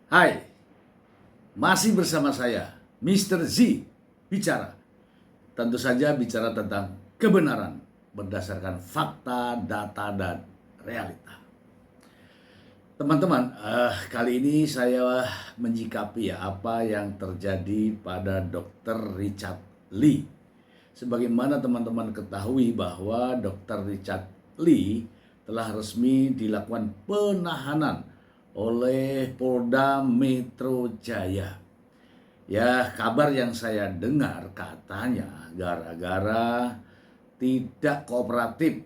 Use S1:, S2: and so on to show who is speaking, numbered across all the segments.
S1: Hai, masih bersama saya, Mr. Z, bicara. Tentu saja bicara tentang kebenaran berdasarkan fakta, data, dan realita. Teman-teman, kali ini saya menyikapi apa yang terjadi pada Dr. Richard Lee. Sebagaimana teman-teman ketahui bahwa Dr. Richard Lee telah resmi dilakukan penahanan oleh Polda Metro Jaya. Ya, kabar yang saya dengar katanya gara-gara tidak kooperatif,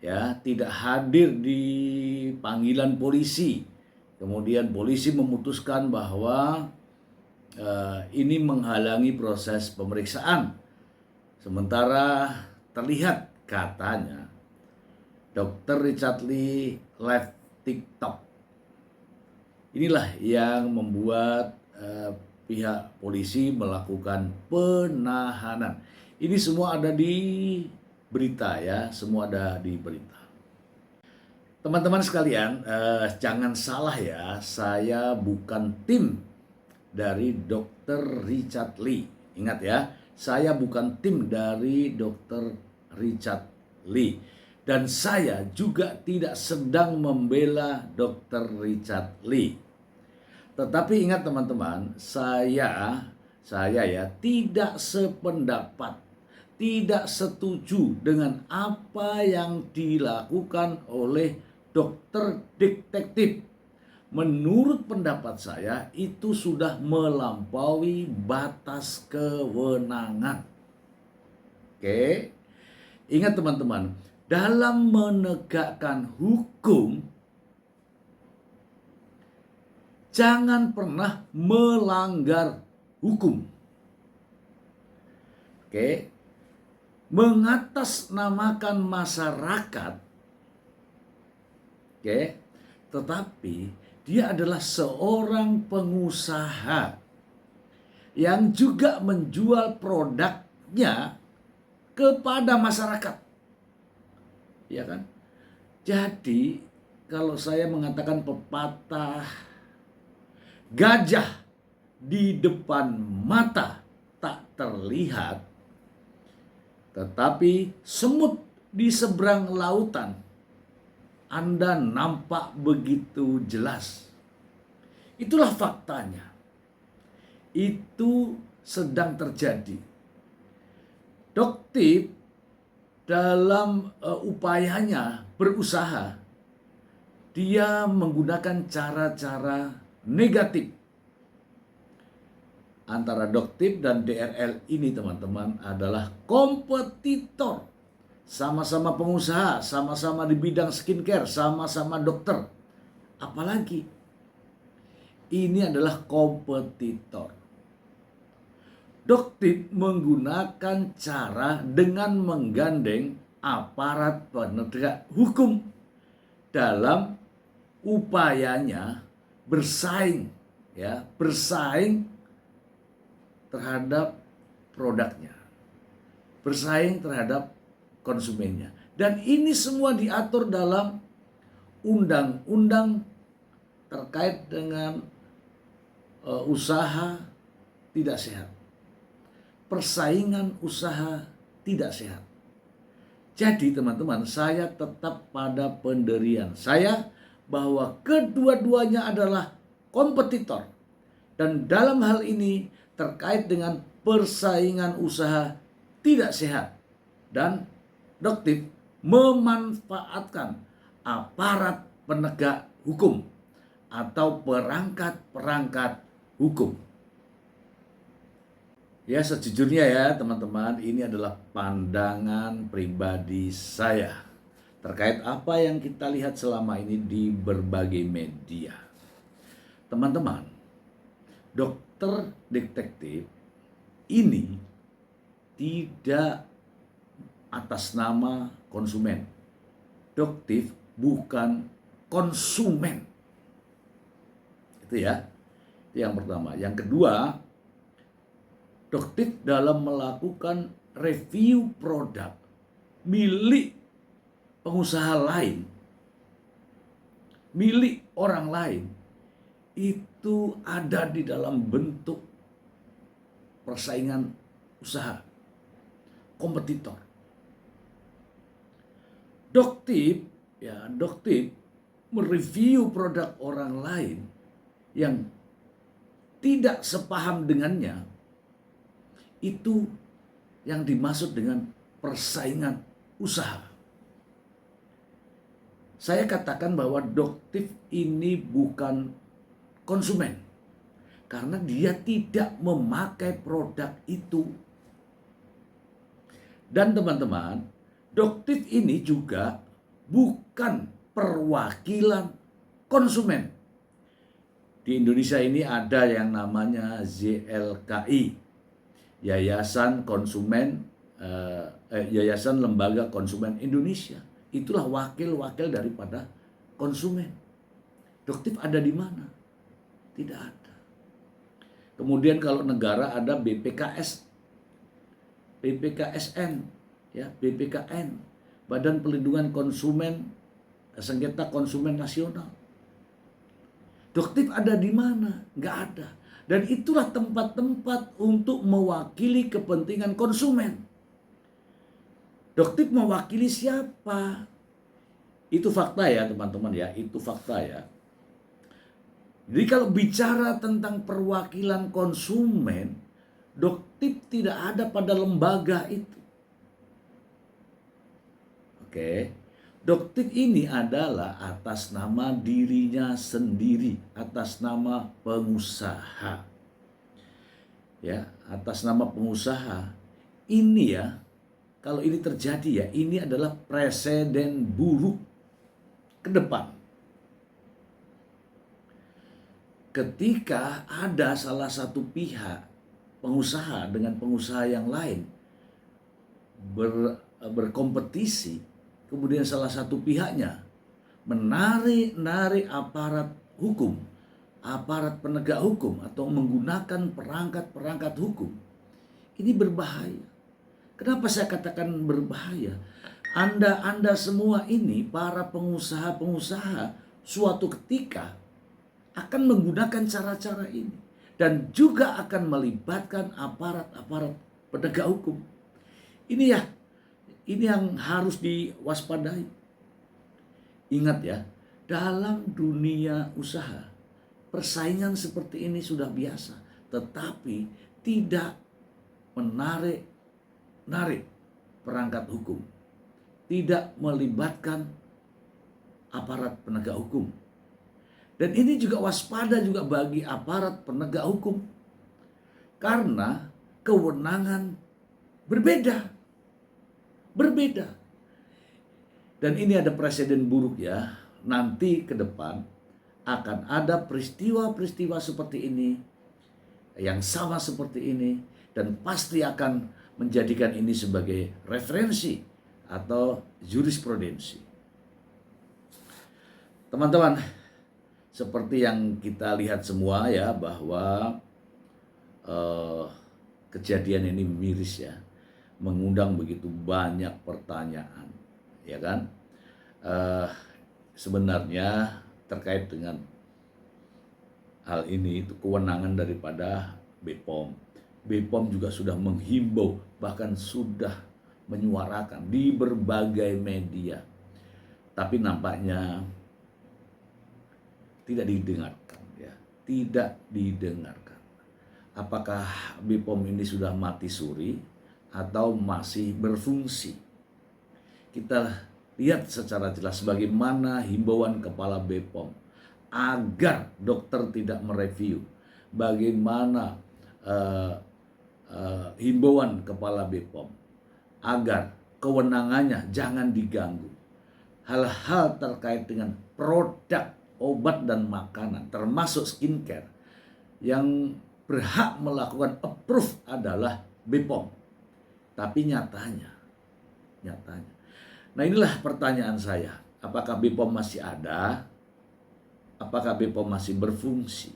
S1: ya, tidak hadir di panggilan polisi. Kemudian polisi memutuskan bahwa ini menghalangi proses pemeriksaan. Sementara terlihat katanya Dr. Richard Lee live TikTok. Inilah yang membuat pihak polisi melakukan penahanan. Ini semua ada di berita ya, semua ada di berita. Teman-teman sekalian, jangan salah ya, saya bukan tim dari Dr. Richard Lee. Ingat ya, saya bukan tim dari Dr. Richard Lee. Dan saya juga tidak sedang membela Dr. Richard Lee. Tetapi ingat teman-teman, saya ya tidak sependapat, tidak setuju dengan apa yang dilakukan oleh dokter detektif. Menurut pendapat saya itu sudah melampaui batas kewenangan. Oke. Ingat teman-teman, dalam menegakkan hukum jangan pernah melanggar hukum. Oke. Mengatasnamakan masyarakat. Oke. Tetapi dia adalah seorang pengusaha yang juga menjual produknya kepada masyarakat. Ya kan? Jadi kalau saya mengatakan pepatah gajah di depan mata tak terlihat, tetapi semut di seberang lautan Anda nampak begitu jelas. Itulah faktanya. Itu sedang terjadi. Dokter dalam upayanya berusaha, dia menggunakan cara-cara negatif. Antara Dokter dan DRL ini teman-teman adalah kompetitor. Sama-sama pengusaha, sama-sama di bidang skincare, sama-sama dokter. Apalagi ini adalah kompetitor. Dokter menggunakan cara dengan menggandeng aparat penegak hukum dalam upayanya bersaing, ya, bersaing terhadap produknya, bersaing terhadap konsumennya. Dan ini semua diatur dalam undang-undang terkait dengan usaha tidak sehat. Persaingan usaha tidak sehat. Jadi teman-teman, saya tetap pada pendirian saya bahwa kedua-duanya adalah kompetitor. Dan dalam hal ini terkait dengan persaingan usaha tidak sehat. Dan Dokter memanfaatkan aparat penegak hukum atau perangkat-perangkat hukum. Ya, sejujurnya ya teman-teman, ini adalah pandangan pribadi saya terkait apa yang kita lihat selama ini di berbagai media. Teman-teman, dokter detektif ini tidak atas nama konsumen. Dokter bukan konsumen. Itu ya. Itu yang pertama. Yang kedua, dokter dalam melakukan review produk milik pengusaha lain, milik orang lain, itu ada di dalam bentuk persaingan usaha, kompetitor. Doktip, Doktip mereview produk orang lain yang tidak sepaham dengannya, itu yang dimaksud dengan persaingan usaha. Saya katakan bahwa Doktip ini bukan konsumen, karena dia tidak memakai produk itu. Dan teman-teman, Doktip ini juga bukan perwakilan konsumen. Di Indonesia ini ada yang namanya ZLKI, Yayasan Lembaga Konsumen Indonesia. Itulah wakil-wakil daripada konsumen. Doktip ada di mana? Tidak ada. Kemudian kalau negara ada BPKS, BPKSN, BPKN, Badan Perlindungan Konsumen, Sengketa Konsumen Nasional. Doktip ada di mana? Nggak ada. Dan itulah tempat-tempat untuk mewakili kepentingan konsumen. Doktip mewakili siapa? Itu fakta ya teman-teman ya, itu fakta ya. Jadi kalau bicara tentang perwakilan konsumen, Doktip tidak ada pada lembaga itu. Oke. Doktip ini adalah atas nama dirinya sendiri, atas nama pengusaha. Ya, atas nama pengusaha. Ini ya, kalau ini terjadi ya, ini adalah presiden buruk ke depan. Ketika ada salah satu pihak pengusaha dengan pengusaha yang lain berkompetisi, kemudian salah satu pihaknya menarik aparat hukum, aparat penegak hukum, atau menggunakan perangkat-perangkat hukum, ini berbahaya. Kenapa saya katakan berbahaya? Anda semua ini, para pengusaha-pengusaha, suatu ketika akan menggunakan cara-cara ini. Dan juga akan melibatkan aparat-aparat penegak hukum. Ini yang harus diwaspadai. Ingat ya, dalam dunia usaha, persaingan seperti ini sudah biasa. Tetapi tidak menarik perangkat hukum. Tidak melibatkan aparat penegak hukum. Dan ini juga waspada juga bagi aparat penegak hukum. Karena kewenangan berbeda. Dan ini ada presiden buruk ya. Nanti ke depan akan ada peristiwa-peristiwa seperti ini, yang sama seperti ini, dan pasti akan menjadikan ini sebagai referensi atau jurisprudensi. Teman-teman, seperti yang kita lihat semua ya, bahwa kejadian ini miris ya, mengundang begitu banyak pertanyaan, ya kan? Sebenarnya terkait dengan hal ini itu kewenangan daripada BPOM. BPOM juga sudah menghimbau, bahkan sudah menyuarakan di berbagai media, tapi nampaknya tidak didengarkan ya, tidak didengarkan. Apakah BPOM ini sudah mati suri atau masih berfungsi? Kita lihat secara jelas bagaimana himbauan kepala BPOM agar dokter tidak mereview, bagaimana himbauan kepala BPOM agar kewenangannya jangan diganggu. Hal-hal terkait dengan produk obat dan makanan, termasuk skincare, yang berhak melakukan approve adalah BPOM. Tapi nyatanya. Nah, inilah pertanyaan saya. Apakah BPOM masih ada? Apakah BPOM masih berfungsi?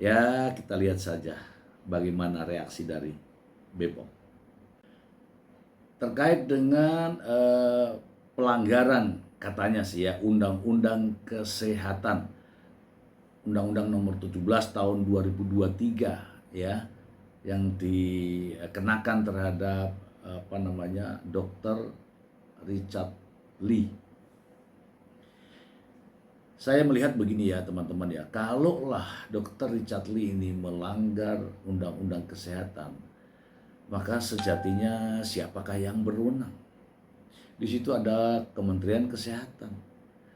S1: Ya, kita lihat saja bagaimana reaksi dari BPOM. Terkait dengan pelanggaran katanya sih ya, undang-undang kesehatan Undang-Undang Nomor 17 tahun 2023 ya, yang dikenakan terhadap Dr. Richard Lee. Saya melihat begini ya teman-teman ya, kalaulah Dr. Richard Lee ini melanggar undang-undang kesehatan, maka sejatinya siapakah yang berwenang? Di situ ada Kementerian Kesehatan,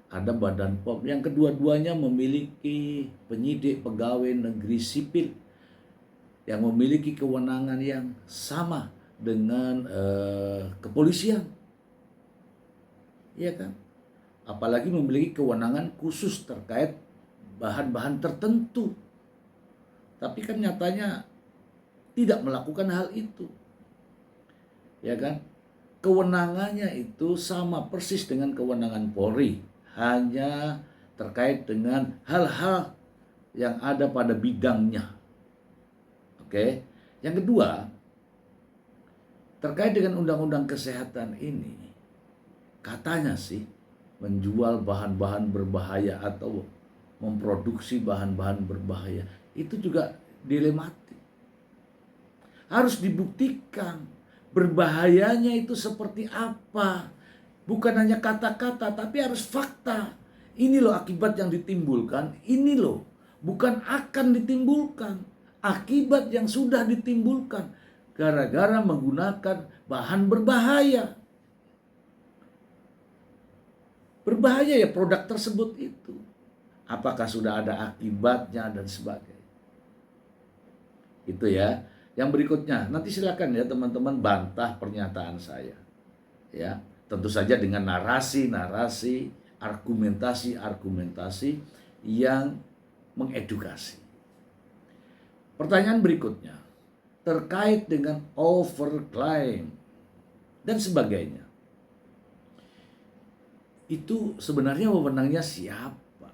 S1: ada Badan POM, yang kedua-duanya memiliki penyidik pegawai negeri sipil yang memiliki kewenangan yang sama dengan kepolisian, ya kan? Apalagi memiliki kewenangan khusus terkait bahan-bahan tertentu. Tapi kan nyatanya tidak melakukan hal itu, ya kan? Kewenangannya itu sama persis dengan kewenangan Polri, hanya terkait dengan hal-hal yang ada pada bidangnya. Oke. Yang kedua, terkait dengan undang-undang kesehatan ini, katanya sih menjual bahan-bahan berbahaya atau memproduksi bahan-bahan berbahaya itu juga dilematik. Harus dibuktikan berbahayanya itu seperti apa. Bukan hanya kata-kata, tapi harus fakta. Ini loh akibat yang ditimbulkan, ini loh. Bukan akan ditimbulkan, akibat yang sudah ditimbulkan gara-gara menggunakan bahan berbahaya. Berbahaya ya produk tersebut itu. Apakah sudah ada akibatnya dan sebagainya. Itu ya. Yang berikutnya, nanti silakan ya teman-teman bantah pernyataan saya. Ya, tentu saja dengan narasi-narasi, argumentasi-argumentasi yang mengedukasi. Pertanyaan berikutnya, terkait dengan overclaim dan sebagainya. Itu sebenarnya wewenangnya siapa?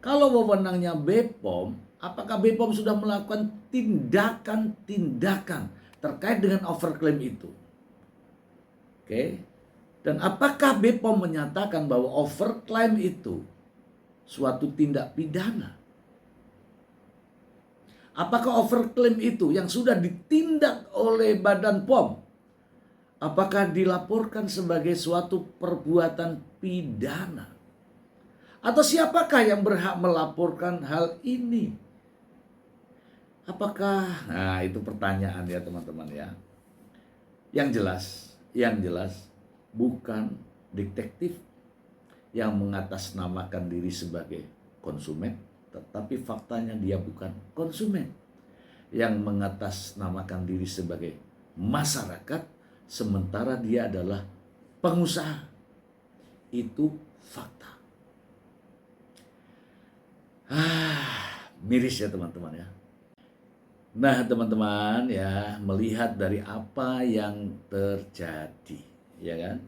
S1: Kalau wewenangnya BPOM, apakah BPOM sudah melakukan tindakan-tindakan terkait dengan overclaim itu? Oke. Dan apakah BPOM menyatakan bahwa overclaim itu suatu tindak pidana? Apakah overclaim itu yang sudah ditindak oleh Badan POM, apakah dilaporkan sebagai suatu perbuatan pidana? Atau siapakah yang berhak melaporkan hal ini? Apakah, nah itu pertanyaan ya teman-teman ya. Yang jelas bukan detektif yang mengatasnamakan diri sebagai konsumen, tetapi faktanya dia bukan konsumen yang mengatasnamakan diri sebagai masyarakat, sementara dia adalah pengusaha. Itu fakta. Miris ya teman-teman ya. Nah teman-teman ya, melihat dari apa yang terjadi, ya kan?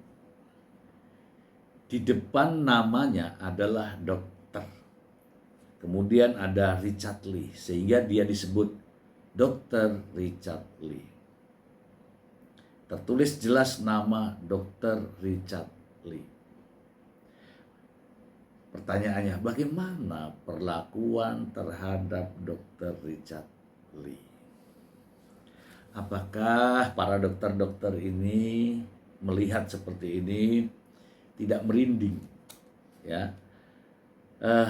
S1: Di depan namanya adalah dokter. Kemudian ada Richard Lee, sehingga dia disebut Dr. Richard Lee. Tertulis jelas nama Dr. Richard Lee. Pertanyaannya, bagaimana perlakuan terhadap Dr. Richard Lee? Apakah para dokter-dokter ini melihat seperti ini tidak merinding? Ya,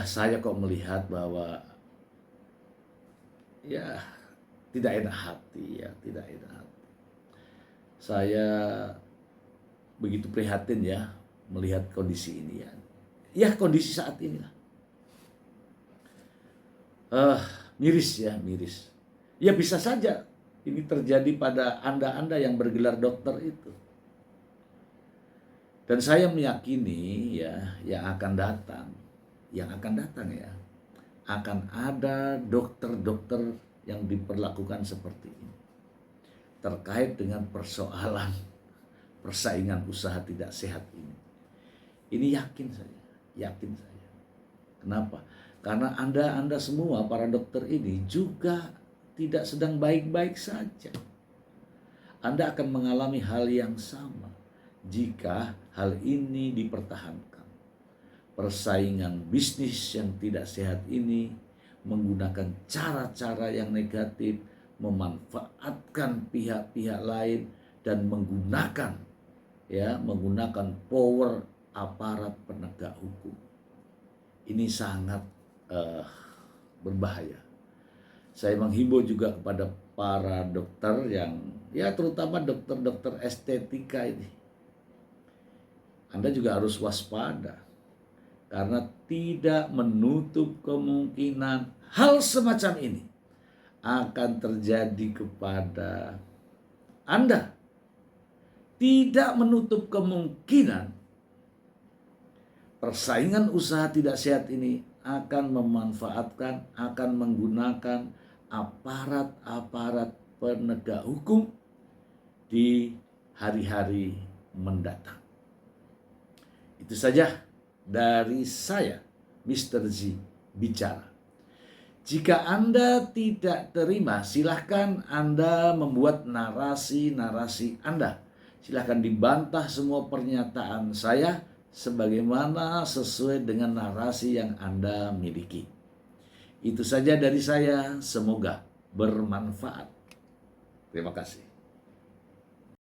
S1: saya kok melihat bahwa ya tidak enak hati ya, tidak enak hati. Saya begitu prihatin ya melihat kondisi ini ya. Ya kondisi saat inilah. Miris ya, miris. Ya bisa saja ini terjadi pada Anda-Anda yang bergelar dokter itu. Dan saya meyakini ya yang akan datang ya, akan ada dokter-dokter yang diperlakukan seperti ini. Terkait dengan persoalan persaingan usaha tidak sehat ini. Ini yakin saya. Kenapa? Karena Anda semua para dokter ini juga tidak sedang baik-baik saja. Anda akan mengalami hal yang sama jika hal ini dipertahankan. persaingan bisnis yang tidak sehat ini, menggunakan cara-cara yang negatif, memanfaatkan pihak-pihak lain, dan menggunakan power aparat penegak hukum. Ini sangat berbahaya. Saya menghimbau juga kepada para dokter yang terutama dokter-dokter estetika ini. Anda juga harus waspada karena tidak menutup kemungkinan hal semacam ini akan terjadi kepada Anda. Tidak menutup kemungkinan persaingan usaha tidak sehat ini akan akan menggunakan aparat-aparat penegak hukum di hari-hari mendatang. Itu saja dari saya, Mr. Z bicara. Jika Anda tidak terima, silahkan Anda membuat narasi-narasi Anda. Silahkan dibantah semua pernyataan saya sebagaimana sesuai dengan narasi yang Anda miliki. Itu saja dari saya, semoga bermanfaat. Terima kasih.